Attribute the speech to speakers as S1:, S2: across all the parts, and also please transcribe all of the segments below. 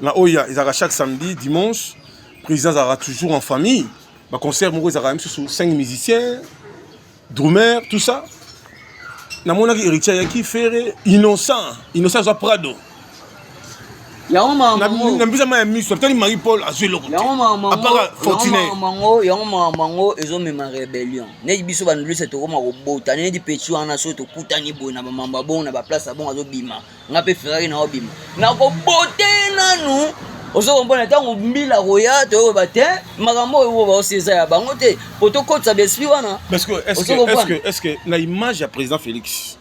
S1: Na Oya, ils ont chaque samedi, dimanche. Président aura toujours en famille. Bah concert, ils aura même sur 5 musiciens, drummer, tout ça. Na mon héritier Yaki Ferré, innocent à Prado.
S2: Yango
S1: na mbisa ma miso peut-être Marie-Paul a joué le côté à part Fortuné
S2: mango ezo mema rébellion ne biso bandulu c'est to koma robota ne di petu ana so to kutani bo na mamba bon na ba place bon azo bima ngape Ferrari na obima na ko bote nanu ozo kompona tango mbila roya to bate makambo o ba oseza ya bango te poto kotsa bespi wana
S1: parce que est-ce que na image ya président Félix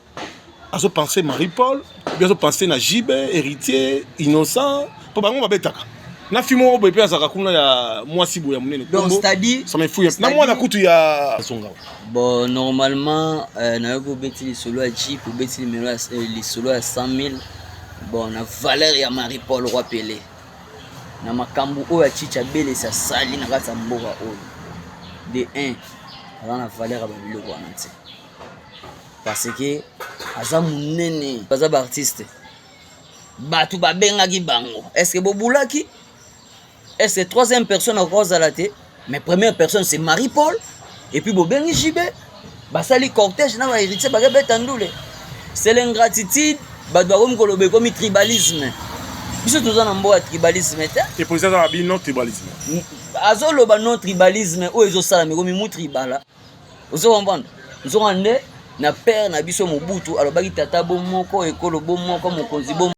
S1: azo penser Marie-Paul bien penser na Jibe héritier innocent pour bango babetaka na fimo obo pe azaka kuna ya mwasi bo ya munene
S2: donc c'est-à-dire
S1: ça me fouille na mwana kutu ya songa
S2: bon normalement na yoko beti li solo ya Jeep ou beti li solo ya 100,000 bon na valeur ya Marie-Paul roi Pelé na makambu o ya chicha bele sa sali na kata mboka o de 1 na valeur ba biloko wana te parce que aza munene baza ba artiste batu babengaki bango est-ce que bobulaki est-ce que troisième personne encore zalate mais première personne c'est Marie-Paul et puis bobengi Jibe basali cortège na ba héritier ba betandule c'est l'ingratitude batu bakomi kolobe komi tribalisme biso toza na mboka tribalisme te
S1: et président a dit non tribalisme
S2: azoloba non tribalisme o ezosala mikomi mu tribala ozo comprendre ozo ngande na père na biso Mobutu alobaki tata bo moko ekolo bo moko mokonzi bo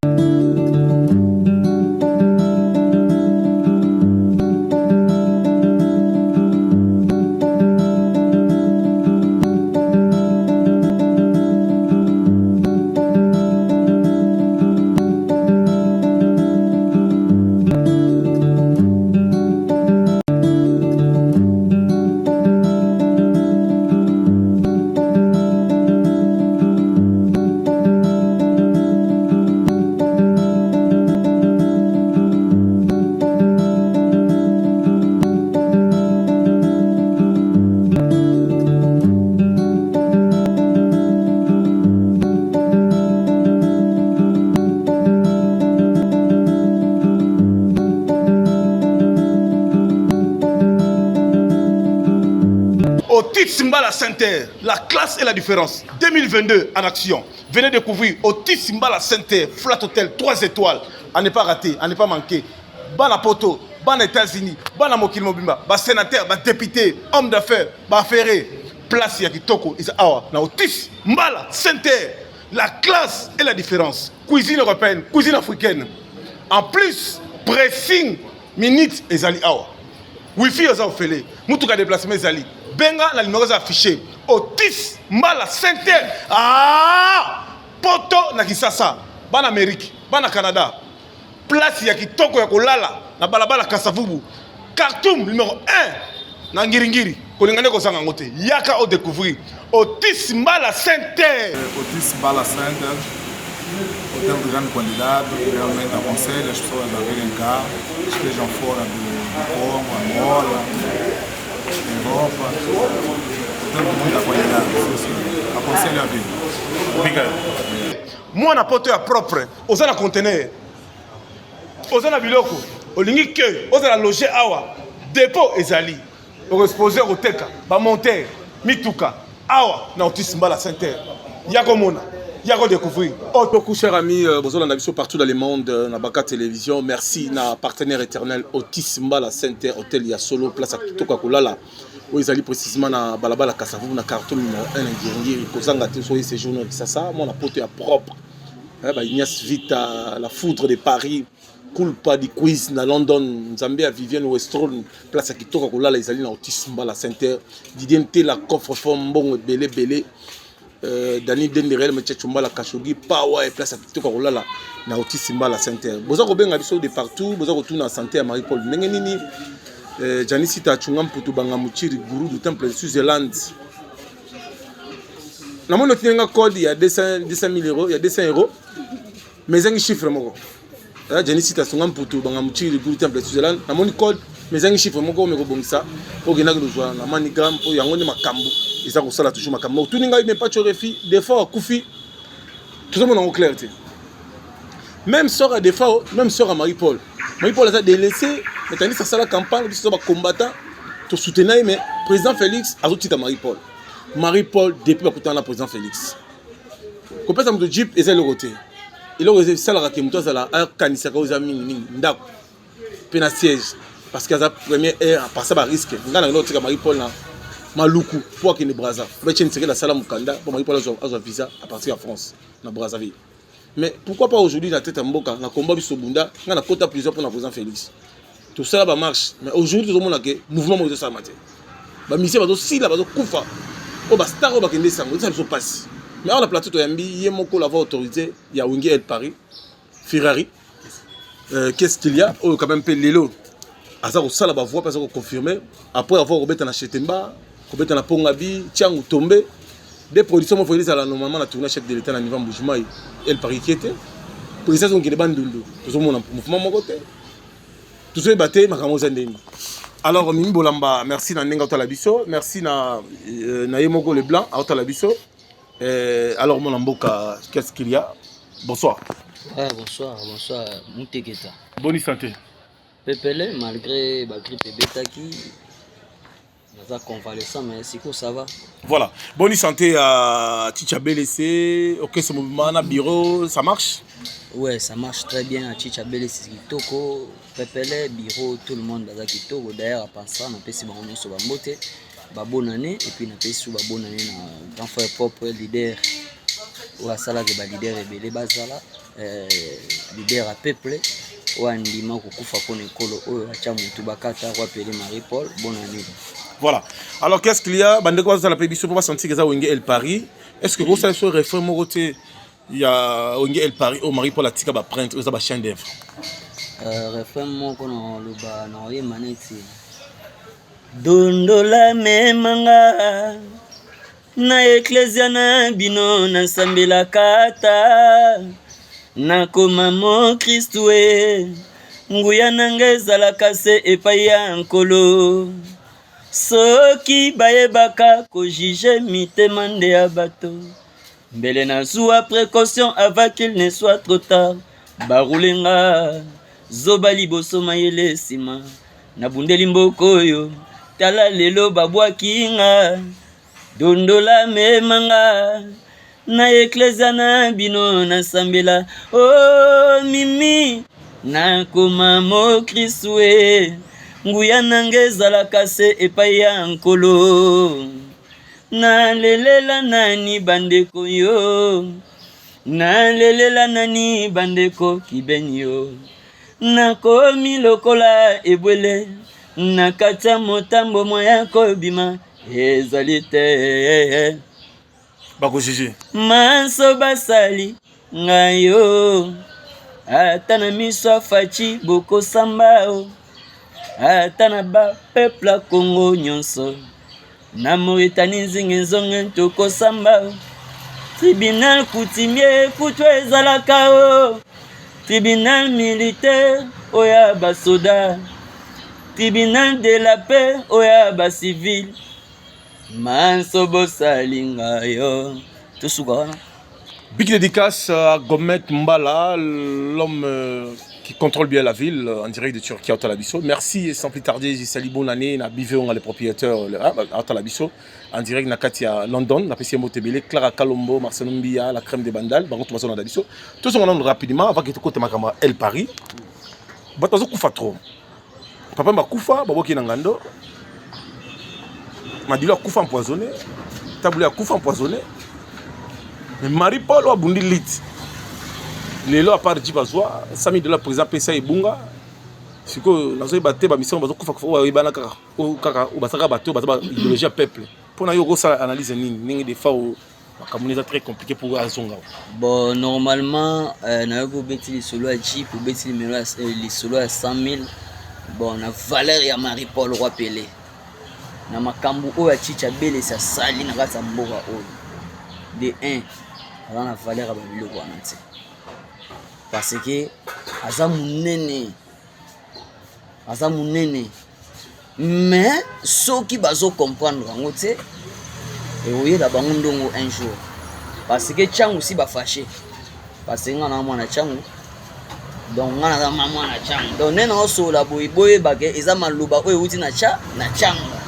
S1: Otis Mbala Center, la classe et la différence. 2022 en action. Venez découvrir Otis Mbala Center, Flat Hotel 3 étoiles. À ne pas rater, à ne pas manquer. Bana Poto, Bana États-Unis, Bana Mokil Mobimba, Bas sénateur, Bas député, homme d'affaires, Bas ferré. Place Yakitoko, Isa Awa, na Otis Mbala Center, la classe et la différence. Cuisine européenne, cuisine africaine. En plus, pressing, minutes et Zali Awa. Wi-Fi aux offres, Moutuka déplacement Zali. Benga la numéro affiché. Otis Mbala Center. Ah! Poto na Kisasa. Ban Amérique, ban Canada. Place ya kitoko ya kolala na balabala Kasavubu. Khartoum numéro 1 na Ngiringiri. Kolingane ko sanga ngote. Yaka au découvrir. Otis Mbala Center.
S3: Otis Mbala Center. Hotel de grande qualidade, realmente aconselho as pessoas a virem cá, estejam fora do Congo, Angola, Europa, hotel de muita qualidade, aconselho a vir.
S1: Obrigado. Moi na poto ya propre, oza na conteneur, oza na biloko, olingi que, oza na loger awa, dépôt ezali, exposé au teka, ba monter, mituka, awa na Otis Mbala Center, yako mona. Yako découvrir. Beaucoup chers amis, besoin d'analyser partout dans le monde, na Baka Télévision. Merci na partenaire éternel Otis Mbala Center, hôtel ya solo place à Kitoko Kolala. Où ils allaient précisément na balabala Kasavu na Khartoum numéro 1 Ngiri Kozanga te soyez ces journaux ça ça mon apôtre est propre. Ba Ignace Vita, la foudre de Paris, Culpa di quiz na London, Nzambe à Vivienne Westron place à Kitoko Kolala ils allaient na Otis Mbala Center. Didiente la coffre-fort bon belé Dani Denderel Mechechumba la Kashogi Power et place à Kitoko Kolala na Otis Mbala Center. Boza ko benga biso de partout, boza ko tuna santé à Marie-Paul. Ndenge nini Janice Tachungam Putu Banga Muchiri gourou du temple de Switzerland. Na mono tinga code il y a 200 000 euros, il y a 200 euros. Mais un chiffre moko. Janice Tachungam Putu Banga Muchiri gourou du temple de Switzerland. Na mono code mais un chiffre moko me ko bongisa. Po gena ko joa na manigram po yango ni makambu. Ils ont ça toujours makambo. Tout n'inga même pas tu refi des fois Koufi. Tout le monde en clair. Même sort à des fois, même sort à Marie-Paul. Marie-Paul a délaissé, mais tandis que ça la campagne, ils sont combattants, tout soutenir, mais président Félix a tout à Marie-Paul. Marie-Paul, depuis le président Félix. Quand on a Jeep, ils ont le côté. Ils ont réussi à la raquette, à la canissa, aux amis, d'accord. Puis un siège. Parce que la première heure, à passer par risque. On a l'autre Marie-Paul, Maluku, pour qu'il y ait des Brazza. On va chercher la salle à Mukanda, pour Marie-Paul a un visa à partir de France, dans Brazzaville. Mais pourquoi pas aujourd'hui la tête en boca, dans le combat de Sobunda, on a compté plusieurs pour le président Félix. Tout ça là marche. Mais aujourd'hui, tout le monde a un mouvement de ça matin. La mission va aussi là, va Koufa. On va star, on va kende sango, ça se passe. Mais on a plateau de Yambi, il y a mon collègue autorisé, il y a Wingé El Paris, Ferrari. Qu'est-ce qu'il y a? Oh, quand même, Lelo. Asa ko sala ba voix parce qu'on confirmé. Après avoir Robert na Chetemba, Robert na Pongabi, Tiang tombé. Des productions moi faut dire normalement la tournée chef de l'état na niveau Mbujimai El Paris qui était. Pour ça on qui bandundu. Tout le monde mouvement mon côté. Tout ça batté makamo zandeni. Alors Mimi Bolamba, merci na Nenga Otalabiso, merci na Yemoko le Blanc à Otalabiso. Alors mon amboka, qu'est-ce qu'il y a? Bonsoir.
S2: Ouais, bonsoir, Mouteketa.
S1: Bonne santé.
S2: Pépélé, malgré la grippe et Betaki, on a convalescent, mais c'est quoi ça va?
S1: Voilà. Bonne santé à Chicha BLC. Ok, ce mouvement, bureau, ça marche?
S2: Ouais, ça marche très bien à Chicha BLC Kitoko. Pépélé, bureau, tout le monde dans Kitoko. D'ailleurs, à penser, on a fait on sur la moté. Bonne année, et puis on a fait sur la bonne année, grand frère propre, leader. Ou à Sala, leader et Belé Bazala, leader à Peuple. Voilà.
S1: Alors qu'est-ce qu'il y a? La pétition pour sentir que ça El Paris. Est-ce que vous avez fait réforme il y a El Paris au Marie pour la tika ba prendre aux ba chaîne d'œuvre.
S2: Réforme qu'on le ba na ye maneti. Dondola memanga na ecclesia na bino na sambela kata. Nakoma mo Kristu nguya nanga ezalaka se epai ya nkolo soki bayebaka kojige mitema nde ya bato mbele nazwa précaution avant qu'il ne soit trop tard barulenga zoba liboso mayele nsima nabundeli mboko oyo tala lelo babwaki nga dondola memanga na ecclesia na bino na sambela oh mimi nakoma mo Kristu nguya nanga ezalaka se epai ya nkolo nalelela nani bandeko yo nalelela nani bandeko kibeni yo nakomi lokola ebwele na kati ya motambo moya kobima ezali te
S1: bakojije
S2: manso basali ngayo ata na miso afaci bokosamba o ata na bapeuple Congo nyonso na Mauritanie nzingi nzonge tokosamba o tribunal coutumier kutu ezalaka o tribunal militaire oya basoda tribunal de la paix oya bacivil manso bosali ngayo tosuka wana.
S1: Big dédicace à Gomet Mbala, l'homme qui contrôle bien la ville, en direct de Turquie à Otalabiso. Merci et sans plus tarder, j'ai salué bonne année, na Biveon, les propriétaires à Otalabiso, en direct na Katia London, na PCM Otebele, Clara Kalombo, Marcelo Mbia, la crème de Bandal, Baron Thomas Otalabiso. Tout ce monde rapidement, avant que tu côté ma caméra El Paris. Batazo Koufa trop. Papa m'a Koufa, Babo Kinangando. M'a dit là Koufa empoisonné. Taboulé à Koufa empoisonné. Mais Marie-Paul a bundi lit. Les lois à part de Djibazwa, Sami de la président PSA et Bunga. C'est que nous avons battu la mission, nous avons battu l'idéologie à peuple. Pour nous avons fait analyse, nous avons des fois très compliqué pour Azonga.
S2: Bon, normalement, nous avons battu les solos à Jeep, nous avons battu les solos à 100 000. Bon, on a Valérie à Marie-Paul Roi Pelé. Nous avons Kambu à Chicha Bele, c'est Sali, nous avons Mbora. De 1. On a Valérie à Babilo. Parce que aza munene mais ceux qui bazo comprendre ngo te et oye da bango ndongo un jour parce que Tchangu si ba fâché parce que ngana mwana Tchangu donc nga naza mama na changa donc nde naosola boyebake eza maloba oyo euti na changa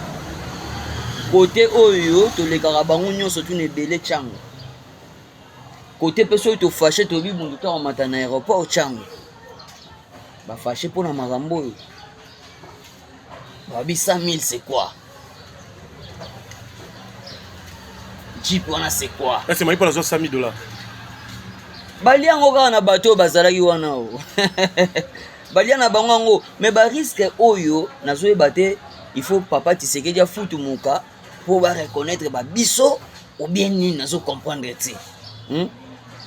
S2: kote oyo tolekaka bango nyonso tuna ebele changa kote mpe soki tofashe tobi bundu to amata na aéroport changa bafashe mpona makambo oyo babi 100 000 c'est quoi Jeep wana c'est quoi
S1: c'est Maripaul azwa 100 000 $.
S2: balia yango kaka na bato oyo bazalaki wana o balia na bango yango mais bariske oyo nazoyeba te il faut papa Tshisekedi afutu moka mpo bareconnaître babiso ou bien nini nazocomprendre te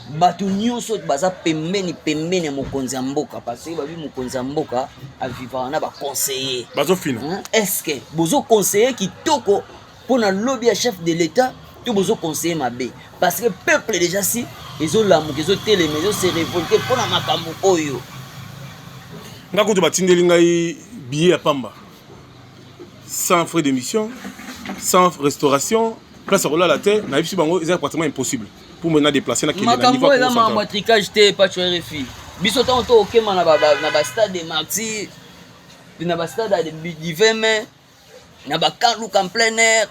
S2: bato nyonso baza pembeni ya mokonzi ya mboka parce que babi mokonzi ya mboka avivaka na baconseiller
S1: bazofina
S2: est-ce que bozoconseiller kitoko mpona lobby ya chef de l'état to bozoconseiller mabe parce que peuple déjà si ezolamuka ezotelema ezose révolter mpona makambo oyo
S1: nga kutu batindeli ngai billet ya pamba sans frais d'émission sans restauration place à kolala te na biso bango eza pratiquement impossible pour maintenant déplacer na kende na niveau
S2: makambo eza makambo tricage te pacho RFI biso ntango to okema na bastade de martyr na bastade du 20 mai na bakaluka en plein air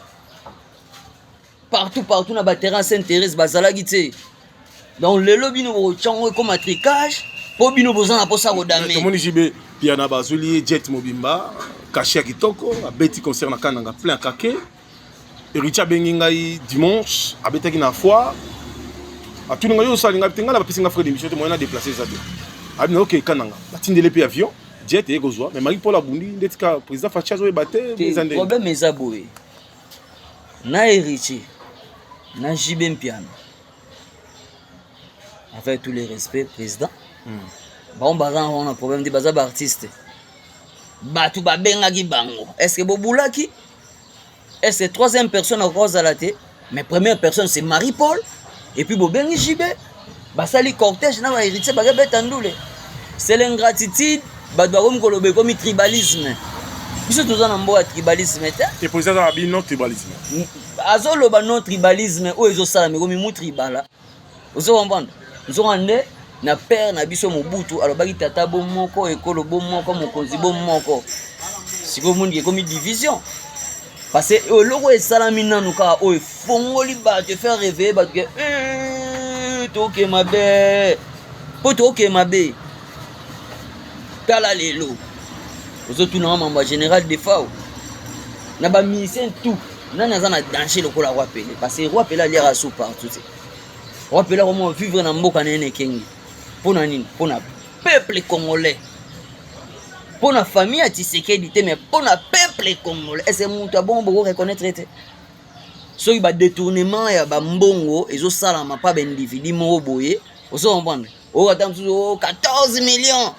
S2: partout na baterrain Sainte-Thérèse bazalaki te donc lelo bino bochango ekoma tricage mpo bino boza na mposa kodame
S1: tomoni jibe piana bazoli jet mobimba kashi ya kitoko abeti concert na kananga plein kake héritier abengi ngai dimanche abetaki na foire atuni ngai osali ngai te ngai na bapesi nga frais d'émission te moyen na déplacer eza te abina ok kananga batindele mpe avion jet ekozwa mais Maripaul abundi ndeti ka président Fachi azoyeba te
S2: problème eza boye na héritier na jibe mpiano avec tous les respects président bango baza na problème te baza baartiste bato babengaki bango est-ce que bobulaki est-ce que troisième personne akozala te mais première personne c'est Maripaul et puis bobengi jibe basali cortège na bahéritier bakabeta ndule c'est l'ingratitude bato bakomi koloba ekomi tribalisme biso toza na mboka ya tribalisme te
S1: et président aza abi non tribalisme
S2: azoloba non tribalisme oyo ezosalama ekomi mu tribala ozokomprendre nzonga nde na père na biso Mobutu alobaki tata bo moko ekolo bo moko mokonzi bo moko sikoyo mondi ekomi division parce que eloko esalami nanu kaka oyo efongoli bato efaire réveiller bato ke tokema be mpo tokema be tala lelo ozotunanga mambo ya général defao na bamisien tout nani aza na danger lokola roi Pelé parce que roi Pelé aliaka sous partout te roi Pelé akomo vivre na mboka nene ekengi mpona nini mpona peuple congolais mpona famille ya Tshisekedi te mais mpona peuple congolais ese moto abongo boko reconnaître te soki badétournement ya bambongo ezosalama pa baindividu moko boye ozokomprendre oyo ata mosusu 14 millions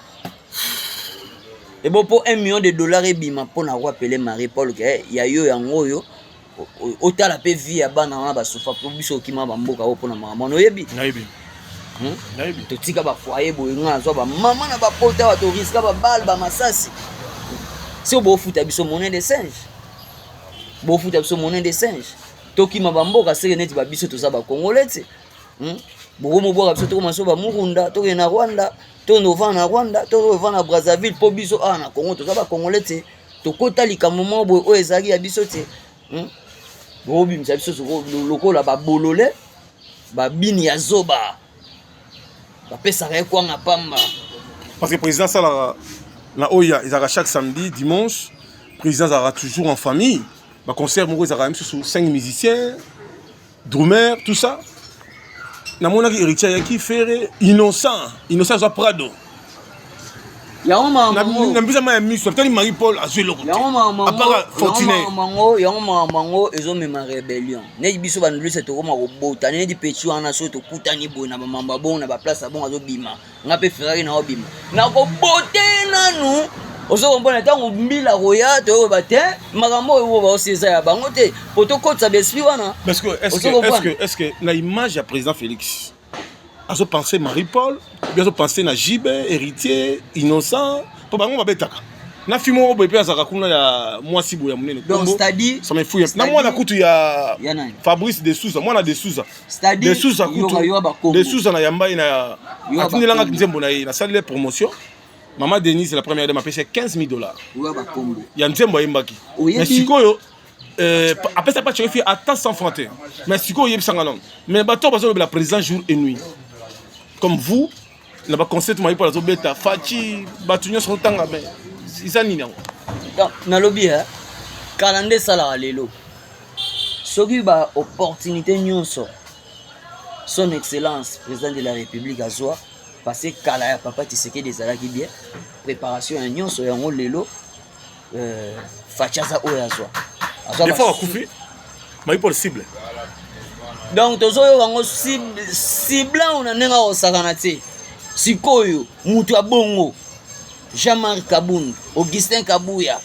S2: ebo mpo 1 million de dollars ebima mpona roi Pelé Maripaul ke ya yo yango oyo otala mpe vie ya bana wana basufa mpo biso okima bamboka oyo mpona makambo wana oyebi totika bafoye boye nga azwa bamama na bapota bato riska babale bamasasi si bofuta biso monnaie de singe bofuta biso monnaie de singe tokima bamboka seke neti babiso toza bakongole te bokomobwaka biso tokoma so bamurunda tokende na Rwanda tokende ovanda na Rwanda tokende ovanda na Brazzaville mpo biso awa na Congo toza bakongole te tokota likambo moko boye oyo ezalaki ya biso te bokobimisa biso lokola babolole babini ya zoba bapesaka ekwanga pamba
S1: parce que président asalaka na oya ezalaka chaque samedi dimanche président azalaka toujours en famille baconcert moko ezalaka misusu 5 musiciens drummer tout ça namonaki héritier ayaki fere innocent azwa prado
S2: yango
S1: na mbisama ya miso tani Maripaul azwi eloko te apaka fortuné
S2: yango makambo ezomema rébellion neti biso bandulisa tokoma kobota neti peti wana soki tokutani boye na bamambo abongo na baplace abongo azobima nga mpe ferrari na obima nakobote nanu ozokompona ntango mbila koya toyokoba te makambo oyo baosi eza ya bango te po tokotisa besprit wana
S1: est-ce que na image ya président Félix azopense Maripaul bien azopense na Jibe héritier innocent mpo bango babetaka na film moko boye pe azaka kuna ya mwasi boye ya monene
S2: donc c'est-à-dire
S1: ça me fouille na mwana kutu ya Fabrice de Souza mwana de Souza
S2: c'est-à-dire
S1: de Souza kutu de Souza na yamba ina atindelanga nzembo na ye na salle promotion maman Denise la première de m'a payé $15,000 ya nzembo yembaki mais sikoyo après ça pas tu fais à 100 francs mais sikoyo yebisanga non mais bato bazo la président jour et nuit comme vous na ba concert moi pour la beta fachi batunyo son tanga mais isa nini yango
S2: na lobby hein calendrier sala lelo soki ba opportunité nyonso son excellence président de la république azwa parce que kala ya papa Tshisekedi ezalaki bien préparation ya nyonso yango lelo fachaza oyo azwa
S1: des fois akufi mai pour cible
S2: donc tozoyo yango cible on ndenge osakana te sikoyo mutu abongo Jean-Marc Kaboun, Augustin Kabouya,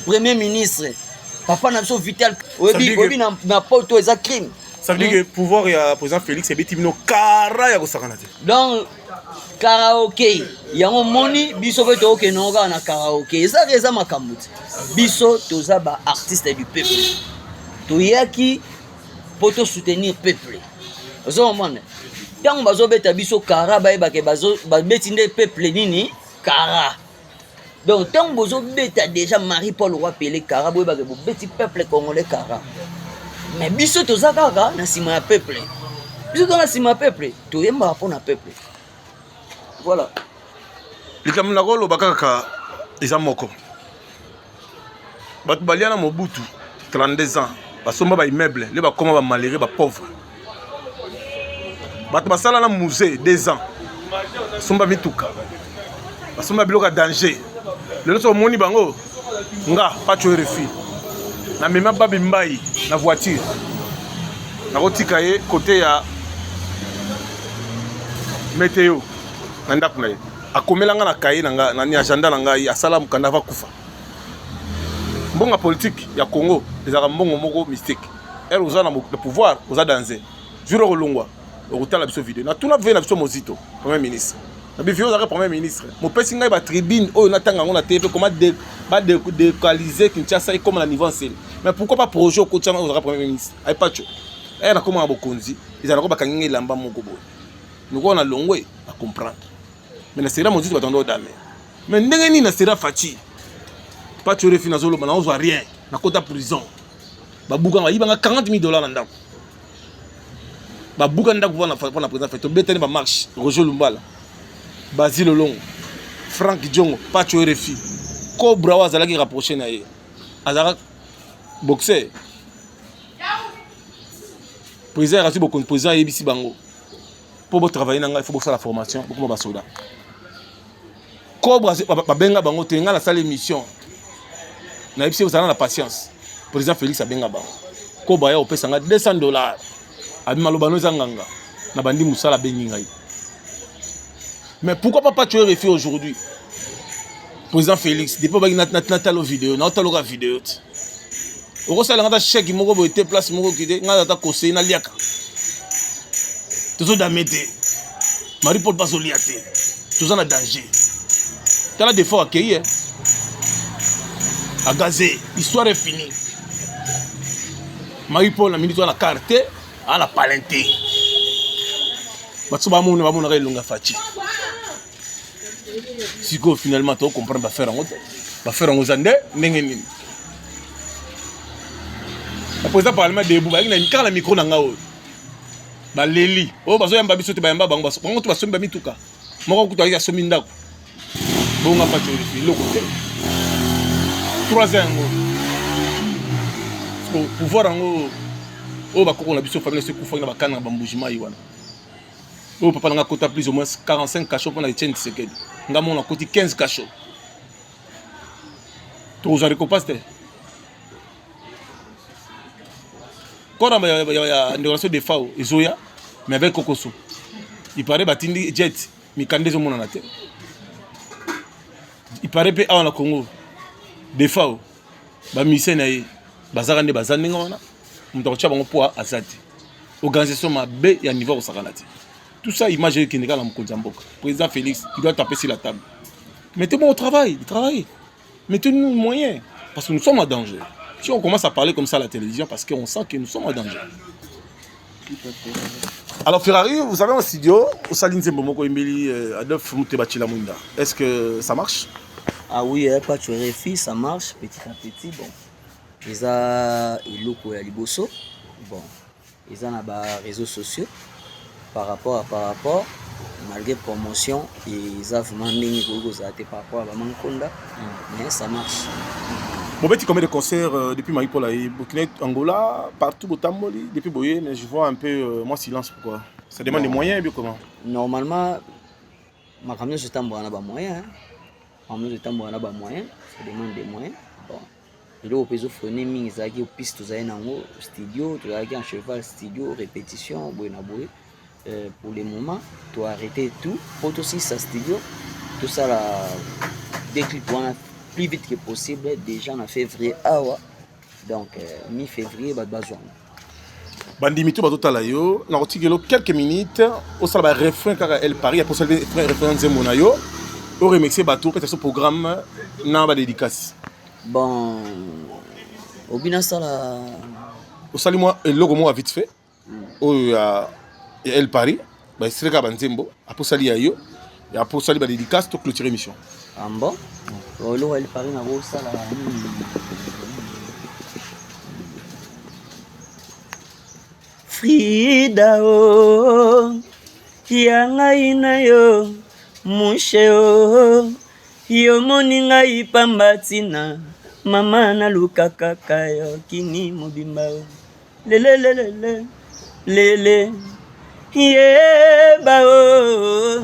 S2: premier ministre, papa n'a pas vital, obi na poto eza crime.
S1: Ça veut dire que pouvoir ya président Félix ebeti bino kara ya kosakanate.
S2: Donc karaoké, yango moni biso pe to ke nonga na karaoké. Eza makambo. Biso toza ba artiste du peuple. To yaki poto soutenir peuple. Ozo mona. Tant bazo beta biso kara ba ke bazo ba beti nde peuple nini? Kara. Donc, tant que vous avez déjà Marie-Paul Roi Pelé Kara, vous avez petit peuple congolais Kara. Mais biso toza kaka na sima ya peuple. Biso na sima ya peuple, to yemba pour na peuple. Voilà.
S1: Likamuna rolo bakaka eza moko. Batu baliana Mobutu 32 ans, basomba ba immeuble, les ba koma ba malheureux ba pauvre. Batu basala na musée 2 ans. Somba mituka. Basomba biloka danger. Le so moni bango nga pas tu refi. Na mema babi mbai na voiture. Na kotika ye côté ya météo. Na ndaku na ye. Akomelanga na kaye na nani agenda na ngai asala mukanda va kufa. Mbonga politique ya Congo ezaka mbongo moko mystique. Elle oza na le pouvoir, oza danser. Juro kolongwa. Okutala biso vidéo. Na tuna ve na biso Mozito, premier ministre. Na bifio za premier ministre. Mo pesi ngai ba tribune oyo natanga ngona TV comment décaliser Kinshasa et comme la niveau ancien. Mais pourquoi pas projet au quotidien au premier ministre? Ai pacho. Eh na koma bokonzi, izana ko bakangi lamba moko boy. Nous on a longwe à comprendre. Mais na sera Mozito batando dame. Mais ndenge ni na sera fachi. Pacho refi na zolo bana on voit rien. Na kota prison. Babuka ba yibanga $40,000 na ndako. Babuka ndako pour na président fait to betene ba marche Roger Lumbala. Basile Long, Frank Djongo, Pacho RFI, Cobra Wazala qui rapproché na ye. Azara boxer. Président a reçu beaucoup de présidents et ici bango. Pour travailler il faut faire la formation, beaucoup de soldats. Cobra benga bango tenga la salle émission. Na ici vous avez la patience. Président Félix a benga bango. Cobra ya opesa nga $200. Abi malobano zanganga. Na bandi musala beninga. Mais pourquoi pas tuer RFI aujourd'hui? Président Félix, depuis que tu as la vidéo, tu as la vidéo. Tu as la chèque, tu as été place, tu as été conseillé, tu as été conseillé. Marie-Paul passe au liaté. Tu as un danger. Tu as des fois accueilli. À gazé, l'histoire est finie. Marie-Paul a mis la carte à la palenté. Batsuba moun ba moun longa fachi. Siko finalement to comprendre ba faire en zande ndenge nini. La président parlement de Bouba ina mikala la micro na ngao. Ba leli. O bazo yamba biso te ba yamba bango baso. Bango to basomba mituka. Moko kuto ya somi ndako. Bonga fachi refi loko te. 3 ans ngo. Pour pouvoir ngo o ba kokona biso famille se kufa na bakana ba mbujima yiwana. Oh, papa n'a coté plus ou moins 45 cachots pour la Etienne Tshisekedi. Nous avons coté 15 cachots. Tu as récompensé. Quand il y a une relation de FAO, Zoya, mais avec Kokoso. Il paraît que Batindi Jet, mais quand ils ont mon terre. Il paraît que à Congo, des FAO, Bamissenaï, Bazarande Bazaningona, on doit chercher un poids à Zati. Organisation ma B et à niveau au Saranati. Tout ça, imagine qu'il n'est pas dans le Président Félix, il doit taper sur la table. Mettez-moi au travail, travaillez. Mettez-nous moyens, parce que nous sommes en danger. Si on commence à parler comme ça à la télévision, parce qu'on sent que nous sommes en danger. Alors Ferrari, vous avez un studio, au Saline Zembomoko Emeli, Adolphe Mouteba-Chilamunda. Est-ce que ça marche?
S2: Ah oui, pas tu réfis, ça marche petit à petit. Bon, ils ont Iloko et Liboso. Bon, ils ont les réseaux sociaux par rapport, malgré promotion, ils ont vraiment mis par rapport à Mankonda, mais ça marche.
S1: Bon, tu combien de concerts depuis Maripola et Burkina, Angola, partout au Tamboli, depuis Boye, mais je vois un peu, moi, silence, pourquoi? Ça demande des moyens, bien comment?
S2: Normalement, ma camion se tambour n'a pas moyen. Camion se tambour n'a pas moyen, ça demande des moyens. Bon, et là, on peut offrir des mines, ça qui est au piste, tout ça, studio, tout ça, en cheval, studio, répétition, pour le moment, tu as arrêté tout, pour aussi ça studio, tout ça, là, dès que tu plus vite que possible, déjà en février, donc mi-février, il y a besoin.
S1: Bandimito batotala yo na otikelo quelques minutes au sala ba refrain car elle Paris a possédé refrain Nzembo yo au remixer bateau peut-être ce programme na ba dédicace.
S2: Bon au bina sala
S1: au sali moi le logo moi vite fait au elle Paris ba sireka ba Nzembo a posali yo et a posali ba dédicace to clôturer émission.
S2: Ah bon au logo elle Paris na go sala Frida o ya ngai na yo mushe o yo moni ngai pamba tina mama na luka kaka yo kini mobimba o lele ye ba o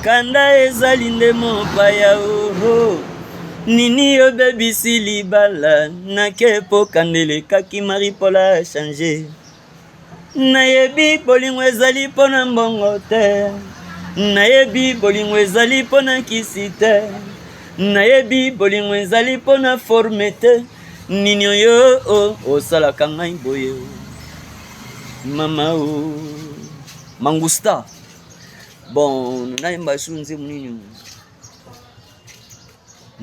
S2: kanda ezali nde mopaya o nini yo bebisi libala nakepo kandele kaki maripola changer nayebi bolingo ezali mpona mbongo te nayebi bolingo ezali mpona kisi te nayebi bolingo ezali mpona forme te nini oyo osalaka ngai boye mama o mangusta bon nayemba su nzemu nini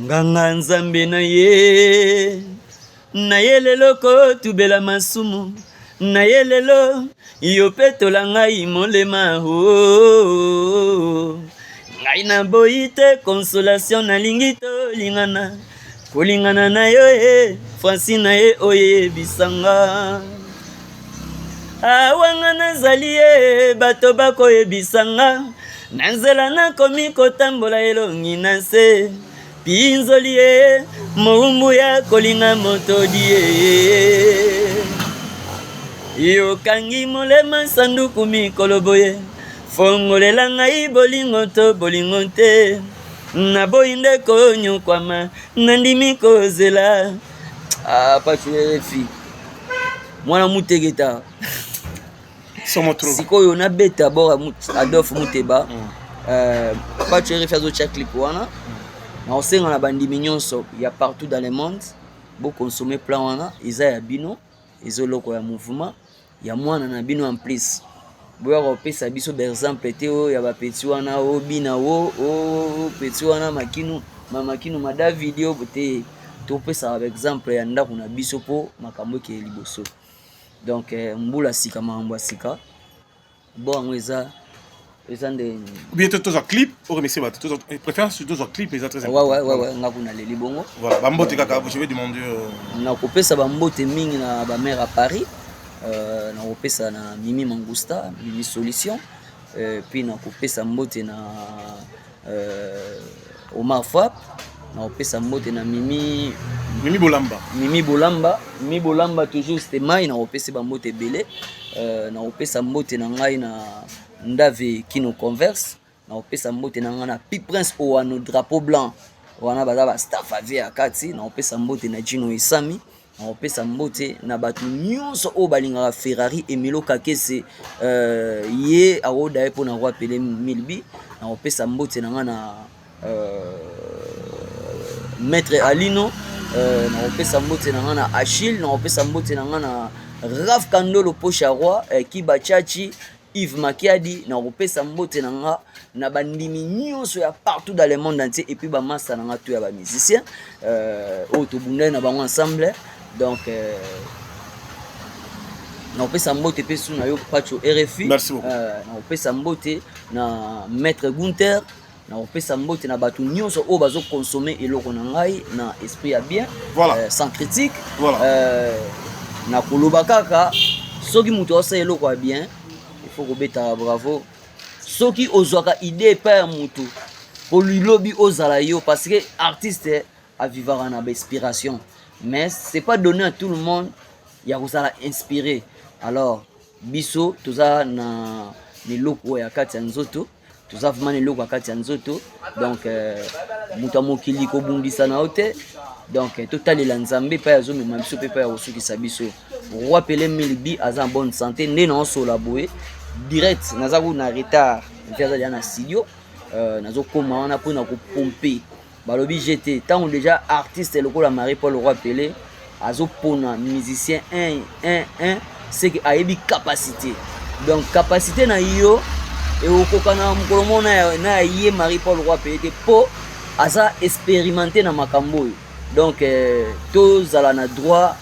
S2: nganga nzambe na ye lelo kotubela masumu na ye lelo yo petola ngai molema ngai na boyi te consolation nalingi tolingana kolingana na yo Francine na ye oyebisanga awanga nazali ye bato bakoyebisanga na nzela nakomi kotambola elongi na se pinzoli ye moumbu ya kolinga motodi ye yokangi molema sanduku mikolo boye fongolela ngai bolingo to bolingo te naboyi nde konyokwama nandimi kozela patuerefi mwana mutegeta sikoyo nabeta bora Adolphe Mouteba patuerefi azotya clip wana na osenga na bandimi nyonso ya partout dans le monde bokonsome plan wana eza ya bino ezoloko ya mouvement ya mwana na bino en plus boya kopesa biso d'exemple te o ya bapeti wana o bina o peti wana makinu ma David yo te topesa exemple ya ndako na biso po makambo ke liboso donc mbula sika mambo sika bon eza nde
S1: bientôt tous en clip au remercier bato tous préfère surtout en clip les très
S2: important ouais ngakuna leli bongo
S1: voilà bambote kaka je vais demander
S2: na kopesa bambote mingi na ba mère à Paris na kopesa na Mimi Mangusta Mimi Solution puis na kopesa mbote na Omar Fap na kopesa mbote na Mimi Bolamba toujours c'était mai na kopesa bambote belé na kopesa mbote na ngai na Ndave Kino Converse na opesa mbote na ngana Pi Prince o ano drapeau blanc wana baza ba staff ave akati na opesa mbote na Gino Isami na opesa mbote na batu nyonso o balingaka Ferrari Emilo Kakese ye awoda epo na rappeler Milbi na opesa mbote na ngana Maître Alino na opesa mbote na ngana Achille na opesa mbote na ngana Raf Kandolo Pocha Roi Kiba Chachi Yves Makiadi na kopesa mbote nanga na bandimi nyonso ya partout dans le monde entier et puis ba massa nanga tout ya ba musiciens to bunda na bango ensemble donc na kopesa mbote pe sou na yo Pacho RFI na kopesa mbote na Maître Gunther na kopesa mbote na bato nyonso o bazo consommer eloko na ngai na esprit ya bien sans critique na koloba kaka soki muto asa eloko ya bien il faut kobeta bravo soki ozwaka idée pa ya muto po lui lobi ozala yo parce que artiste a vivre na inspiration mais c'est pas donné à tout le monde ya kozala inspiré alors biso toza na eloko ya kati ya nzoto toza vraiment eloko ya kati ya nzoto donc muto mokili kobundisa na ote donc totalela nzambe pa yazo mema biso pe pa ya kosukisa biso roi Pelé Milbi aza en bonne santé nde na osola boye direct naza ku na retard mfiaza ya na studio nazo koma wana po na ko pomper balobi j'étais tant déjà artiste lokola Marie-Paul Roi Pelé azo pona musicien 1 c'est que ayebi capacité donc capacité na yo et okokana mukolo mona na ye Marie-Paul Roi Pelé po aza expérimenté na makambo donc tozala na droit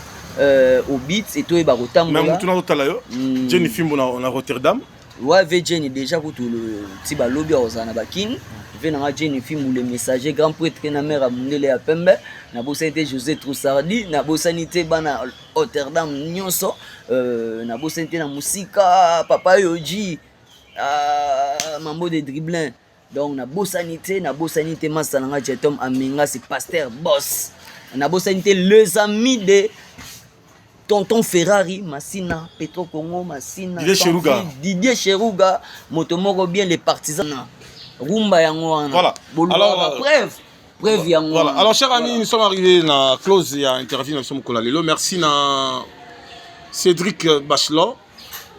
S2: au beat et toi ba kotambola
S1: même tout na tala yo Jenny Fimbo na Rotterdam
S2: ouais ve Jenny déjà ko tout le ti ba lobby ozana bakin ve na Jenny Fimbo le messager grand prêtre na mère Mundele ya Pembe na bosanité José Troussardi na bosanité bana Rotterdam nyonso na bosanité na musika papa Yoji mambo de dribbling donc na bosanité masalanga Jetom Aminga c'est pasteur boss na bosanité les amis de Tonton Ferrari, Massina, Petro Congo, Massina, Didier Cheruga, Motomoro bien les partisans. Rumba yango.
S1: Voilà.
S2: Alors preuve yango.
S1: Voilà. Alors chers amis, nous sommes arrivés à la close et à interview nous sommes Kolalelo. Merci na Cédric Bachelot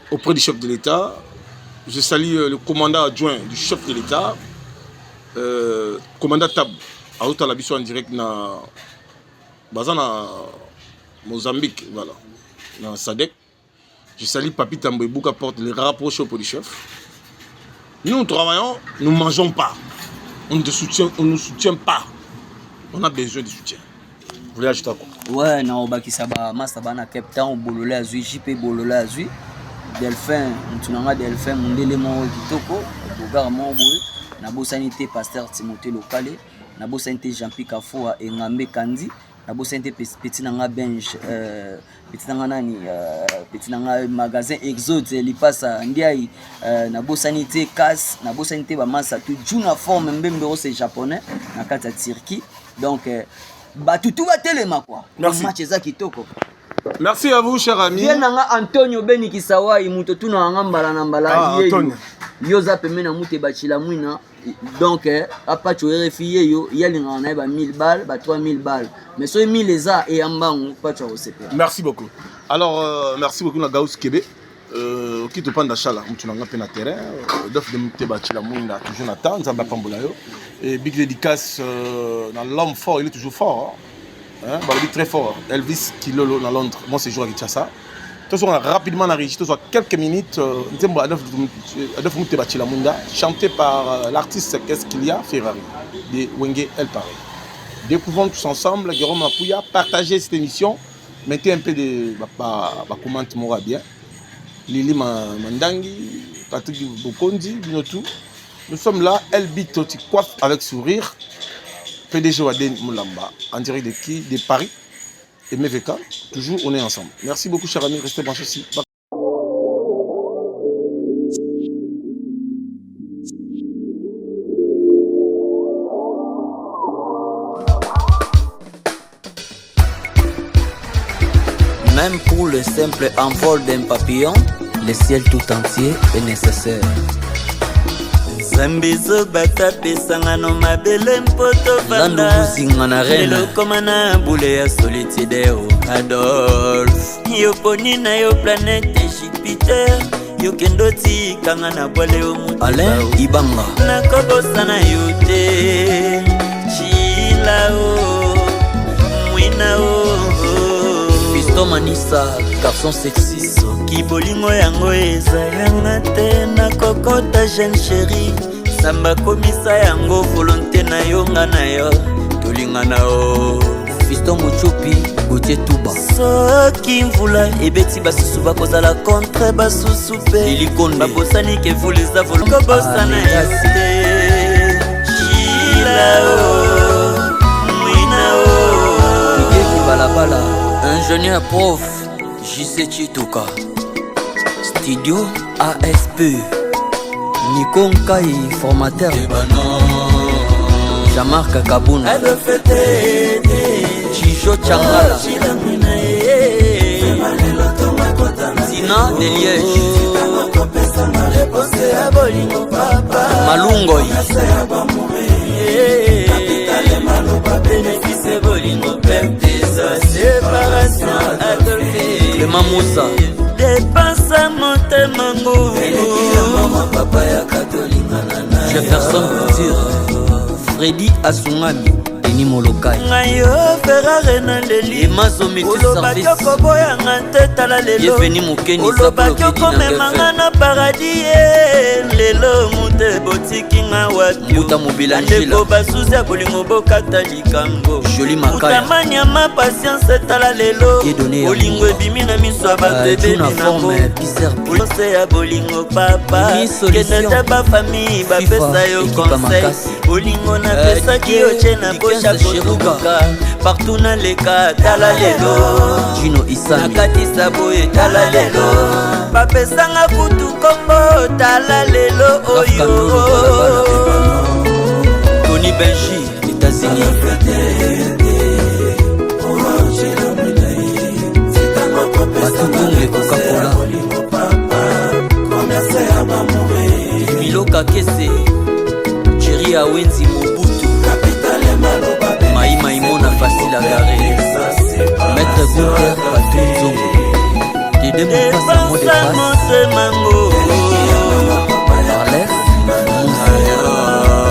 S1: auprès du chef de l'État. Je salue le commandant adjoint du chef de l'État. Commandant Tab à Otalabiso en direct na Bazana Mozambique, voilà, dans Sadek. Je salue Papi Tambouébouka porte les rapprochés pour le chef. Nous travaillons, nous ne mangeons pas. On ne soutient pas. On a besoin de soutien. Vous voulez ajouter quoi?
S2: Ouais, non, Bakisaba, Mastabana, Cape Town, Bolola Azui, JP Bolola Azui, Delphin, Ntunanga Delphin, Mundele Moro Kitoko, Bogar Moboé, Nabo Sanité, Pasteur Timothée Locale, Nabo Sanité Jean-Pierre Kafoa et Ngambe Kandi. Na bosante petit nanga bench petit nanga nani petit nanga magasin Exode li passa ndiai na bosanité casse na bosanité ba massa tout juna forme mbembe c'est japonais na kata Turquie donc ba tout va telema quoi match za kitoko.
S1: Merci à vous chers amis.
S2: Bien nanga Antonio Beni Kisawai muto tuna nanga mbala na mbala yoza pemena mute bachila mwina. Donc, à Pacho RFI, il y a 1000 balles, 3000 balles. Mais sur 1000 les a et en bas, Pacho RFI.
S1: Merci beaucoup. Alors, merci beaucoup, Nagaous Québec. Qui te prend d'achat là, tu n'as pas de terrain. D'offre de monter bâti la mounda, toujours Nathan, Zamba Pambolayo. Et big dédicace dans l'homme fort, il est toujours fort. Hein? Il est très fort. Elvis Kilolo dans Londres. Moi, c'est jour avec Tchassa. On a rapidement enregistré quelques minutes chanté par l'artiste Qu'est-ce qu'il y a Ferrari de Wenge El Pareil. Découvrons tous ensemble Guillaume Mapouya, partagez cette émission, mettez un peu de commentaires bien. Lili Mandangi, Patrick Bokondi, Binotou. Nous sommes là, El Bitoti coiffe avec sourire, PDG Waden Moulamba, en direct de Paris. Et MVK, toujours on est ensemble. Merci beaucoup chers amis, restez branchés ici.
S2: Même pour le simple envol d'un papillon, le ciel tout entier est nécessaire.
S4: Zambizo bata pesanga no mabele mpoto vanda Lelo komana boule ya solitude o Adolphe Yo poni na yo planète Jupiter Yo kendoti kanga na boile o mutu
S2: Alain Ibanga
S4: Na kobosa na yo te Chila o Mwina o
S2: Fiston Manissa, garçon sexy
S4: soki bolingo yango eza yanga te nakokota jeune chéri samba komisa yango volonté na yo nga na yo tolingana o
S2: Fiston Mochopi Gauthier Touba
S4: soki mvula ebeti basusu bakozala contre basusu pe
S2: Lilikonde
S4: babosani ke vulisa volongo bosana ya te chilao mwinao
S2: Miguel Balabala ingénieur prof JC Chituka Studio ASP Nico Nkai formateur Jean-Marc Kabouna Chicho Changala Zina de Liège Malungoi Clément Moussa
S4: Dépensa motema ngo
S2: Jefferson Couture Freddy Asungami Denis Molokai
S4: ngayo Ferrari na leli
S2: Emazo Métis
S4: olobaki
S2: Service
S4: okoboyanga nte tala lelo
S2: Yeveni Mokeni
S4: olobaki okomemanga na paradis lelo mute botikinga
S2: Mbuta Mobila Njila
S4: watandeko basusi ya bolingo bokata likambo
S2: Joli Makaya
S4: utamanyama patience tala lelo bolingo ebimi na miso ya bato ebebinango ya bolingo papa kende te bafamille bapesa yo conseil bolingo napesaki yo tie na bosha kotuka partout na leka tala lelo
S2: Gino Isani
S4: nakatisa boye tala lelo bapesanga kutu kombo tala lelo oyo
S2: Tony Benji États-Unis Batutunge Coca-Cola Milo Kakese Jerry Awenzi Mobutu Maï Maïmona Facile à garer Maître Gunther Patou Zongo Dédé Moukassa Mot de passe Arlef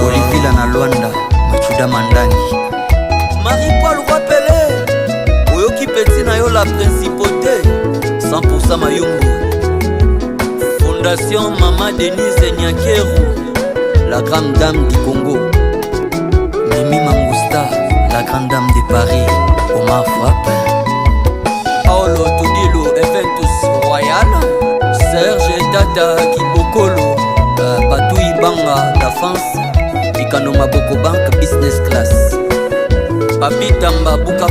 S2: Olivier Lana Luanda Machuda Mandani Marie-Paul Wapele Oyoki Petit na yo la principauté 100% Mayumbu Fondation Mama Denise Nyakeru La grande dame du Congo Mimi Mangousta La grande dame de Paris Omar Frappe Paolo Tudilo Eventus Royal Serge Tata Kibokolo Patou Ibanga La France Mikano Maboko Bank Business Class Papi Tamba Buka